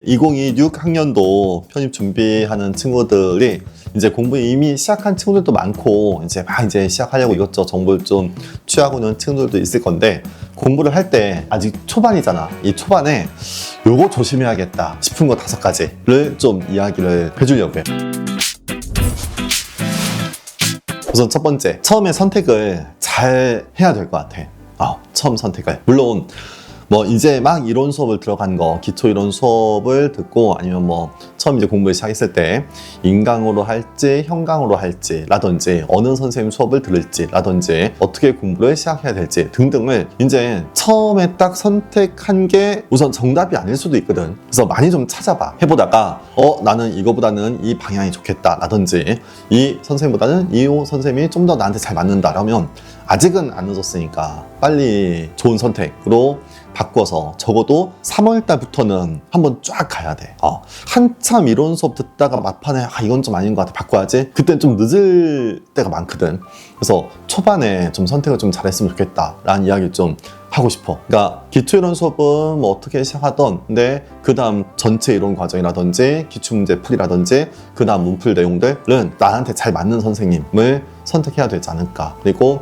2026 학년도 편입 준비하는 친구들이 이제 공부 이미 시작한 친구들도 많고 이제 막 시작하려고 이것저것 정보를 좀 취하고 있는 친구들도 있을 건데, 공부를 할 때 아직 초반이잖아. 이 초반에 요거 조심해야겠다 싶은 거 5가지를 좀 이야기를 해주려고 해요. 우선 첫 번째, 처음에 선택을 잘 해야 될 것 같아. 처음 선택을. 물론 뭐 이제 막 이론 수업을 들어간 거, 기초 이론 수업을 듣고 아니면 뭐 처음 이제 공부를 시작했을 때 인강으로 할지 형강으로 할지 라든지 어느 선생님 수업을 들을지 라든지 어떻게 공부를 시작해야 될지 등등을 이제 처음에 딱 선택한 게 우선 정답이 아닐 수도 있거든. 그래서 많이 좀 찾아봐. 해보다가 나는 이거보다는 이 방향이 좋겠다 라든지 이 선생님보다는 이 선생님이 좀 더 나한테 잘 맞는다 라면 아직은 안 늦었으니까 빨리 좋은 선택으로 바꿔서 적어도 3월달부터는 한번 쫙 가야 돼. 한참 이론 수업 듣다가 막판에 이건 좀 아닌 것 같아, 바꿔야지. 그때는 좀 늦을 때가 많거든. 그래서 초반에 좀 선택을 좀 잘했으면 좋겠다 라는 이야기를 좀 하고 싶어. 그러니까 기초 이론 수업은 뭐 어떻게 시작하던, 근데 그 다음 전체 이론 과정이라든지 기출문제 풀이라든지 그 다음 문풀 내용들은 나한테 잘 맞는 선생님을 선택해야 되지 않을까. 그리고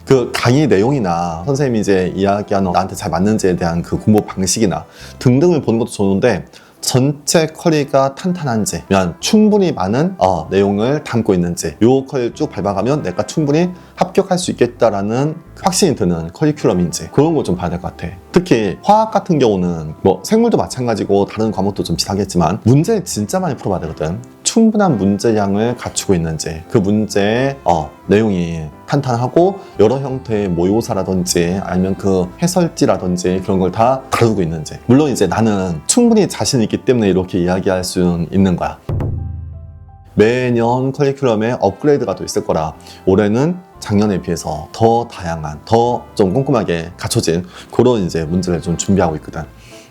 그 강의 내용이나 선생님이 이제 이야기하는 나한테 잘 맞는지에 대한 그 공부 방식이나 등등을 보는 것도 좋은데, 전체 커리가 탄탄한지, 충분히 많은 내용을 담고 있는지, 요 커리를 쭉 밟아가면 내가 충분히 합격할 수 있겠다라는 확신이 드는 커리큘럼인지, 그런 거 좀 봐야 될 것 같아. 특히 화학 같은 경우는 뭐 생물도 마찬가지고 다른 과목도 좀 비슷하겠지만 문제를 진짜 많이 풀어봐야 되거든. 충분한 문제량을 갖추고 있는지, 그 문제의 내용이 탄탄하고 여러 형태의 모의고사라든지 아니면 그 해설지라든지 그런 걸 다 다루고 있는지. 물론 이제 나는 충분히 자신 있기 때문에 이렇게 이야기할 수 있는 거야. 매년 커리큘럼에 업그레이드가 또 있을 거라 올해는 작년에 비해서 더 다양한, 더 좀 꼼꼼하게 갖춰진 그런 이제 문제를 좀 준비하고 있거든.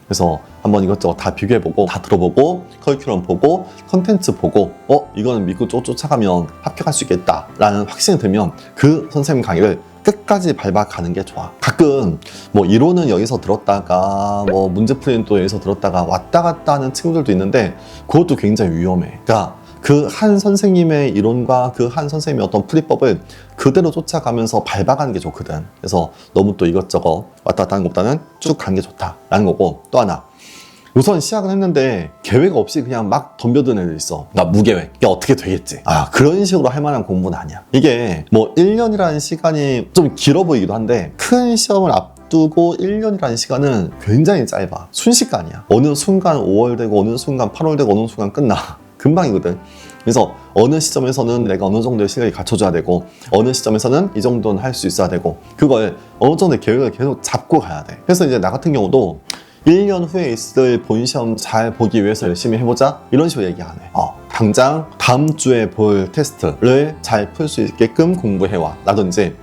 그래서 한번 이것저것 다 비교해보고, 다 들어보고, 커리큘럼 보고, 컨텐츠 보고, 이거는 믿고 쫓아가면 합격할 수 있겠다 라는 확신이 들면 그 선생님 강의를 끝까지 밟아가는 게 좋아. 가끔 뭐 이론은 여기서 들었다가 뭐 문제풀이는 또 여기서 들었다가 왔다 갔다 하는 친구들도 있는데, 그것도 굉장히 위험해. 그러니까 그 한 선생님의 이론과 그 한 선생님의 어떤 풀이법을 그대로 쫓아가면서 밟아가는 게 좋거든. 그래서 너무 또 이것저것 왔다 갔다 하는 것보다는 쭉 가는 게 좋다라는 거고, 또 하나, 우선 시작은 했는데 계획 없이 그냥 막 덤벼드는 애들 있어. 나 무계획. 이게 어떻게 되겠지? 그런 식으로 할 만한 공부는 아니야. 이게 뭐 1년이라는 시간이 좀 길어 보이기도 한데, 큰 시험을 앞두고 1년이라는 시간은 굉장히 짧아. 순식간이야. 어느 순간 5월 되고 어느 순간 8월 되고 어느 순간 끝나. 금방이거든. 그래서 어느 시점에서는 내가 어느 정도의 실력이 갖춰져야 되고, 어느 시점에서는 이 정도는 할 수 있어야 되고, 그걸 어느 정도의 계획을 계속 잡고 가야 돼. 그래서 이제 나 같은 경우도 1년 후에 있을 본시험 잘 보기 위해서 열심히 해보자 이런 식으로 얘기 안 해. 당장 다음 주에 볼 테스트를 잘 풀 수 있게끔 공부해와 라든지,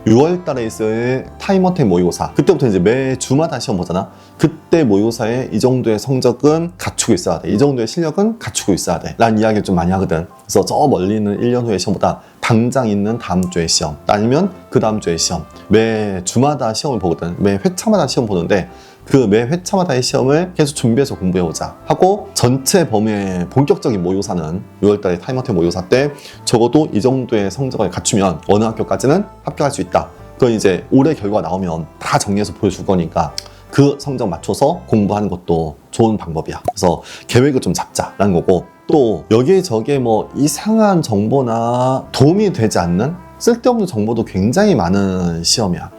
6월 달에 있을 타임어택 모의고사, 그때부터 이제 매 주마다 시험 보잖아. 그때 모의고사에 이 정도의 성적은 갖추고 있어야 돼, 이 정도의 실력은 갖추고 있어야 돼 라는 이야기를 좀 많이 하거든. 그래서 저 멀리 있는 1년 후의 시험보다 당장 있는 다음 주의 시험 아니면 그 다음 주의 시험, 매 주마다 시험을 보거든. 매 회차마다 시험 보는데, 그 매 회차마다의 시험을 계속 준비해서 공부해오자 하고, 전체 범위의 본격적인 모의고사는 6월달에 타임어택 모의고사 때 적어도 이 정도의 성적을 갖추면 어느 학교까지는 합격할 수 있다. 그건 이제 올해 결과 나오면 다 정리해서 보여줄 거니까 그 성적 맞춰서 공부하는 것도 좋은 방법이야. 그래서 계획을 좀 잡자라는 거고, 또 여기저기 뭐 이상한 정보나 도움이 되지 않는 쓸데없는 정보도 굉장히 많은 시험이야.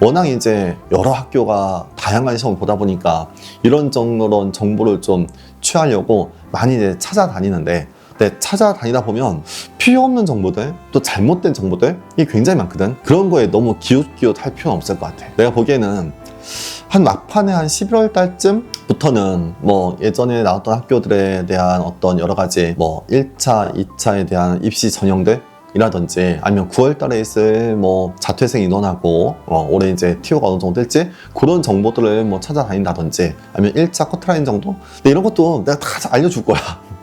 워낙 이제 여러 학교가 다양한 시험을 보다 보니까 이런저런 정보를 좀 취하려고 많이 이제 찾아다니는데, 찾아다니다 보면 필요 없는 정보들, 또 잘못된 정보들이 굉장히 많거든. 그런 거에 너무 기웃기웃할 필요는 없을 것 같아. 내가 보기에는 한 막판에 한 11월 달쯤부터는 뭐 예전에 나왔던 학교들에 대한 어떤 여러 가지 뭐 1차, 2차에 대한 입시 전형들 이라든지, 아니면 9월 달에 있을 뭐 자퇴생 인원하고 올해 이제 티오가 어느 정도 될지 그런 정보들을 뭐 찾아다닌다든지, 아니면 1차 커트라인 정도, 근데 이런 것도 내가 다 알려줄 거야.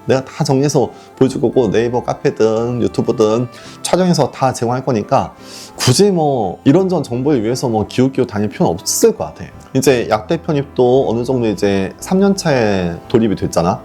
내가 다 정리해서 보여줄 거고 네이버 카페든 유튜브든 촬영해서 다 제공할 거니까 굳이 뭐 이런저런 정보를 위해서 뭐 기웃기웃 다닐 필요는 없을 것 같아. 이제 약대 편입도 어느 정도 이제 3년 차에 돌입이 됐잖아.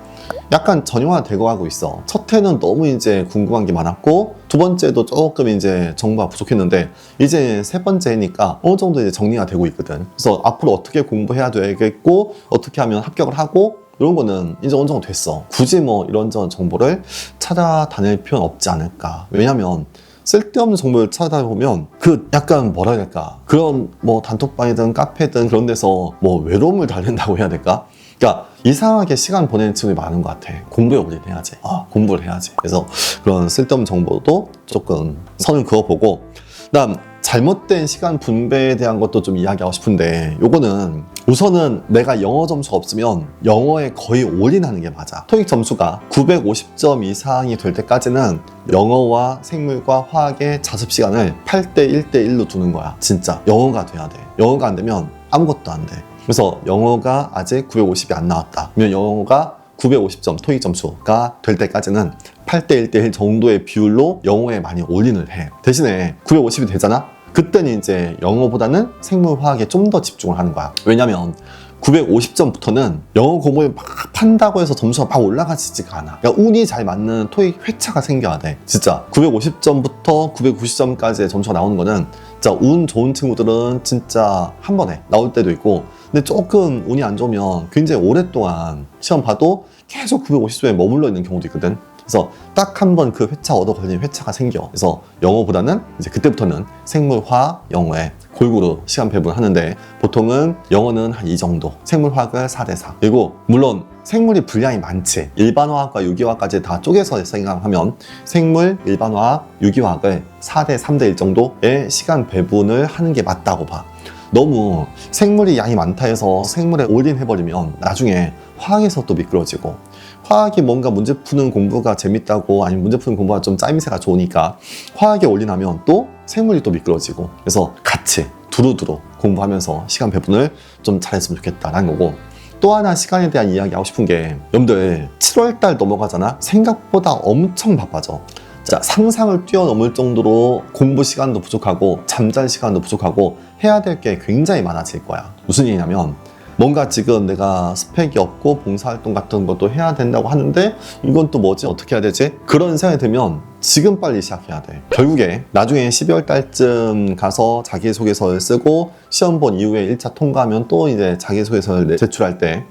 약간 전형화 되고 하고 있어. 첫 해는 너무 이제 궁금한 게 많았고 두 번째도 조금 이제 정보가 부족했는데 이제 세 번째니까 어느 정도 이제 정리가 되고 있거든. 그래서 앞으로 어떻게 공부해야 되겠고 어떻게 하면 합격을 하고 이런 거는 이제 어느 정도 됐어. 굳이 뭐 이런저런 정보를 찾아다닐 필요는 없지 않을까. 왜냐면 쓸데없는 정보를 찾아보면 그 약간 뭐라 해야 될까, 그런 뭐 단톡방이든 카페든 그런 데서 뭐 외로움을 달랜다고 해야 될까. 그러니까 이상하게 시간 보내는 친구들이 많은 것 같아. 공부에 올인해야지. 공부를 해야지. 그래서 그런 쓸데없는 정보도 조금 선을 그어보고, 그다음 잘못된 시간 분배에 대한 것도 좀 이야기하고 싶은데, 요거는 우선은 내가 영어 점수가 없으면 영어에 거의 올인하는 게 맞아. 토익 점수가 950점 이상이 될 때까지는 영어와 생물과 화학의 자습 시간을 8대 1대 1로 두는 거야. 진짜 영어가 돼야 돼. 영어가 안 되면 아무것도 안 돼. 그래서 영어가 아직 950이 안 나왔다. 그러면 영어가 950점 토익 점수가 될 때까지는 8대 1대 1 정도의 비율로 영어에 많이 올인을 해. 대신에 950이 되잖아? 그때는 이제 영어보다는 생물화학에 좀 더 집중을 하는 거야. 왜냐면 950점부터는 영어 공부를 막 판다고 해서 점수가 막 올라가지지가 않아. 그러니까 운이 잘 맞는 토익 회차가 생겨야 돼. 진짜 950점부터 990점까지의 점수가 나오는 거는 진짜 운 좋은 친구들은 진짜 한 번에 나올 때도 있고, 근데 조금 운이 안 좋으면 굉장히 오랫동안 시험 봐도 계속 950점에 머물러 있는 경우도 있거든. 그래서 딱 한 번 그 회차 얻어 걸린 회차가 생겨. 그래서 영어보다는 이제 그때부터는 생물화학, 영어에 골고루 시간 배분하는데, 보통은 영어는 한 이 정도, 생물화학을 4대 4. 그리고 물론 생물이 분량이 많지. 일반화학과 유기화학까지 다 쪼개서 생각하면 생물, 일반화학, 유기화학을 4대 3대 1 정도의 시간 배분을 하는 게 맞다고 봐. 너무 생물이 양이 많다 해서 생물에 올인해버리면 나중에 화학에서 또 미끄러지고, 화학이 뭔가 문제 푸는 공부가 재밌다고, 아니면 문제 푸는 공부가 좀 짜임새가 좋으니까 화학에 올인하면 또 생물이 또 미끄러지고, 그래서 같이 두루두루 공부하면서 시간 배분을 좀 잘했으면 좋겠다라는 거고, 또 하나 시간에 대한 이야기 하고 싶은 게, 여러분들 7월달 넘어가잖아? 생각보다 엄청 바빠져. 자, 상상을 뛰어넘을 정도로 공부 시간도 부족하고 잠잘 시간도 부족하고 해야 될 게 굉장히 많아질 거야. 무슨 얘기냐면, 뭔가 지금 내가 스펙이 없고 봉사활동 같은 것도 해야 된다고 하는데 이건 또 뭐지? 어떻게 해야 되지? 그런 생각이 들면 지금 빨리 시작해야 돼. 결국에 나중에 12월 달쯤 가서 자기소개서를 쓰고 시험 본 이후에 1차 통과하면 또 이제 자기소개서를 제출할 때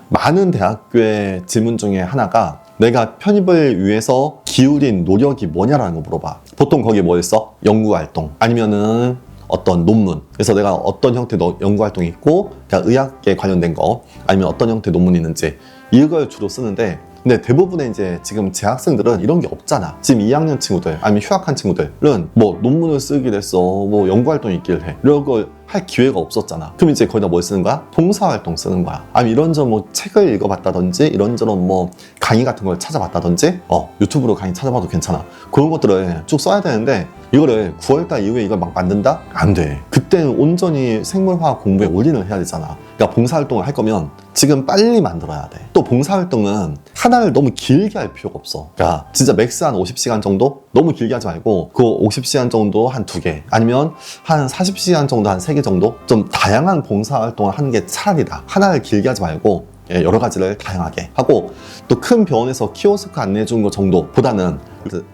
많은 대학교의 질문 중에 하나가 내가 편입을 위해서 기울인 노력이 뭐냐라는 거 물어봐. 보통 거기에 뭐 있어? 연구활동 아니면은 어떤 논문. 그래서 내가 어떤 형태의 연구활동이 있고, 의학에 관련된 거, 아니면 어떤 형태의 논문이 있는지, 이걸 주로 쓰는데, 근데 대부분의 이제 지금 재학생들은 이런 게 없잖아. 지금 2학년 친구들, 아니면 휴학한 친구들은 뭐 논문을 쓰기로 했어, 뭐 연구활동이 있기를 해. 이런 걸 할 기회가 없었잖아. 그럼 이제 거기다 뭘 쓰는 거야? 봉사활동 쓰는 거야. 아니면 이런저런 뭐 책을 읽어봤다든지, 이런저런 뭐 강의 같은 걸 찾아봤다든지, 유튜브로 강의 찾아봐도 괜찮아. 그런 것들을 쭉 써야 되는데, 이거를 9월달 이후에 이걸 막 만든다? 안 돼. 그때는 온전히 생물화학 공부에 올인을 해야 되잖아. 그러니까 봉사활동을 할 거면 지금 빨리 만들어야 돼. 또 봉사활동은 하나를 너무 길게 할 필요가 없어. 그러니까 진짜 맥스 한 50시간 정도? 너무 길게 하지 말고 그 50시간 정도 한 2개, 아니면 한 40시간 정도 한 3개 정도? 좀 다양한 봉사활동을 하는 게 차라리 나. 하나를 길게 하지 말고 여러 가지를 다양하게 하고, 또 큰 병원에서 키오스크 안내해 주는 것 정도보다는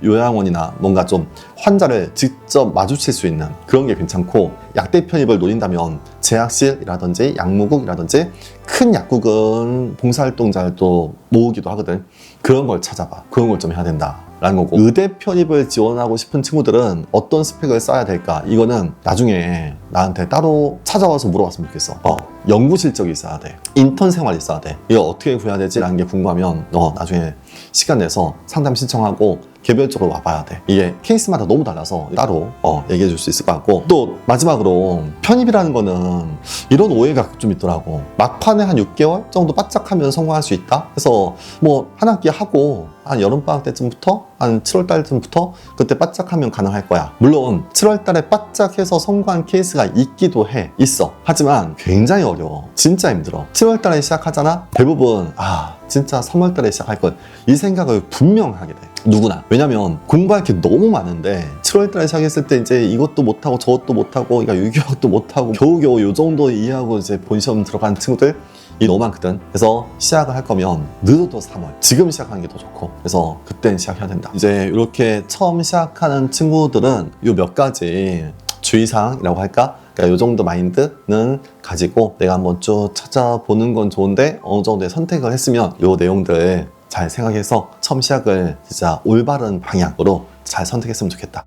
요양원이나 뭔가 좀 환자를 직접 마주칠 수 있는 그런 게 괜찮고, 약대 편입을 노린다면 제약실이라든지 약무국이라든지 큰 약국은 봉사활동자를 모으기도 하거든. 그런 걸 찾아봐. 그런 걸 좀 해야 된다 라는 거고, 의대 편입을 지원하고 싶은 친구들은 어떤 스펙을 쌓아야 될까? 이거는 나중에 나한테 따로 찾아와서 물어봤으면 좋겠어. 연구 실적이 있어야 돼. 인턴 생활이 있어야 돼. 이거 어떻게 구해야 되지? 라는 게 궁금하면 나중에 시간 내서 상담 신청하고 개별적으로 와봐야 돼. 이게 케이스마다 너무 달라서 따로 얘기해 줄 수 있을 것 같고, 또 마지막으로 편입이라는 거는 이런 오해가 좀 있더라고. 막판에 한 6개월 정도 바짝하면 성공할 수 있다? 그래서 뭐 한 학기 하고 한 여름방학 때쯤부터 한 7월 달쯤부터 그때 바짝하면 가능할 거야. 물론 7월 달에 바짝해서 성공한 케이스가 있기도 해. 있어. 하지만 굉장히 어려워. 진짜 힘들어. 7월 달에 시작하잖아? 대부분 진짜 3월 달에 시작할 걸 이 생각을 분명 하게 돼. 누구나. 왜냐면 공부할 게 너무 많은데 7월 달에 시작했을 때 이제 이것도 못하고 저것도 못하고 그러니까 유교학도 못하고 겨우겨우 요 정도 이해하고 이제 본시험 들어간 친구들 이 너무 많거든. 그래서 시작을 할 거면 늦어도 3월. 지금 시작하는 게 더 좋고. 그래서 그때는 시작해야 된다. 이제 이렇게 처음 시작하는 친구들은 요 몇 가지 주의사항이라고 할까? 그러니까 요 정도 마인드는 가지고 내가 한번 쭉 찾아보는 건 좋은데 어느 정도의 선택을 했으면 요 내용들 잘 생각해서 처음 시작을 진짜 올바른 방향으로 잘 선택했으면 좋겠다.